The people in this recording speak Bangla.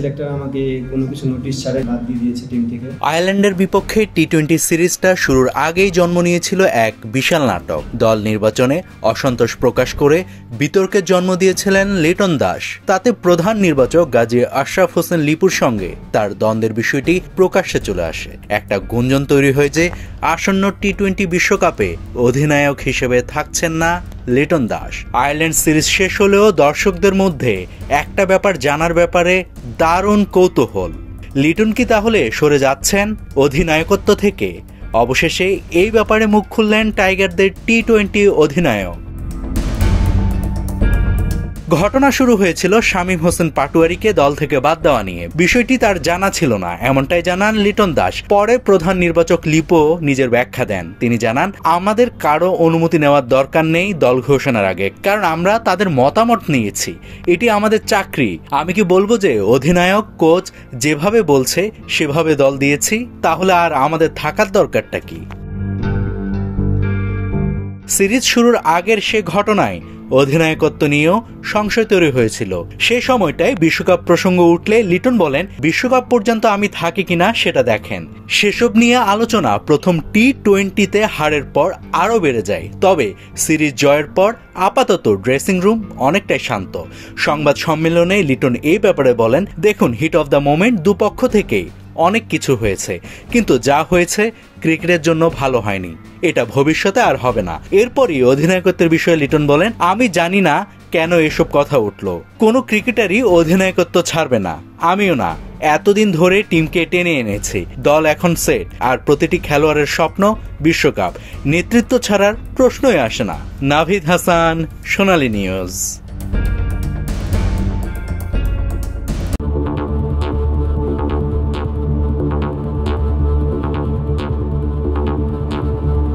সিলেক্টর আমাকে কোনো কিছু নোটিশ ছাড়াই বাদ দিয়ে দিয়েছে টিম থেকে। আয়ারল্যান্ডের বিপক্ষে টি-20 সিরিজটা শুরুর আগেই জন্ম নিয়েছিল এক বিশাল নাটক। দল নির্বাচনে অসন্তোষ প্রকাশ করে বিতর্কের জন্ম দিয়েছিলেন লিটন দাস। তাতে প্রধান নির্বাচক গাজী আশরাফ হোসেন লিপুর সঙ্গে তার দ্বন্দ্বের বিষয়টি প্রকাশ্যে চলে আসে। একটা গুঞ্জন তৈরি হয় যে আসন্ন টি-20 বিশ্বকাপে অধিনায়ক হিসেবে থাকছেন না লিটন দাস। আয়ারল্যান্ড সিরিজ শেষ হলেও দর্শকদের মধ্যে একটা ব্যাপার জানার ব্যাপারে দারুণ কৌতূহল। লিটন কি তাহলে সরে যাচ্ছেন অধিনায়কত্ব থেকে? অবশেষে এই ব্যাপারে মুখ খুললেন টাইগারদের টি-20 অধিনায়ক। ঘটনা শুরু হয়েছিল শামীম হোসেন পাটোয়ারিকে দল থেকে বাদ দেওয়া নিয়ে। বিষয়টি তার জানা ছিল না, এমনটাই জানান লিটন দাস। পরে প্রধান নির্বাচক লিপো নিজের ব্যাখ্যা দেন। তিনি জানান, আমাদের কারো অনুমতি নেওয়ার দরকার নেই দল ঘোষণার আগে, কারণ আমরা তাদের মতামত নিয়েছি। এটি আমাদের চাকরি। আমি কি বলবো যে অধিনায়ক কোচ যেভাবে বলছে সেভাবে দল দিয়েছি? তাহলে আর আমাদের থাকার দরকারটা কি? সিরিজ শুরুর আগের সে ঘটনায় অধিনায়কত্ব নিয়েও সংশয় তৈরি হয়েছিল। সে সময়টায় বিশ্বকাপ প্রসঙ্গ উঠলে লিটন বলেন, বিশ্বকাপ পর্যন্ত আমি থাকি কিনা সেটা দেখেন। সেসব নিয়ে আলোচনা প্রথম টি-20তে হারের পর আরও বেড়ে যায়। তবে সিরিজ জয়ের পর আপাতত ড্রেসিং রুম অনেকটাই শান্ত। সংবাদ সম্মেলনে লিটন এই ব্যাপারে বলেন, দেখুন, হিট অফ দ্য মোমেন্ট দুপক্ষ থেকেই অনেক কিছু হয়েছে, কিন্তু যা হয়েছে ক্রিকেটের জন্য ভালো হয়নি। এটা ভবিষ্যতে আর হবে না। এরপরই অধিনায়কত্বের বিষয়ে লিটন বলেন, আমি জানি না কেন এসব কথা উঠল। কোনো ক্রিকেটারই অধিনায়কত্ব ছাড়বে না, আমিও না। এতদিন ধরে টিমকে টেনে এনেছি। দল এখন সেট, আর প্রতিটি খেলোয়াড়ের স্বপ্ন বিশ্বকাপ। নেতৃত্ব ছাড়ার প্রশ্নই আসে না। নাভিদ হাসান, সোনালী নিউজ।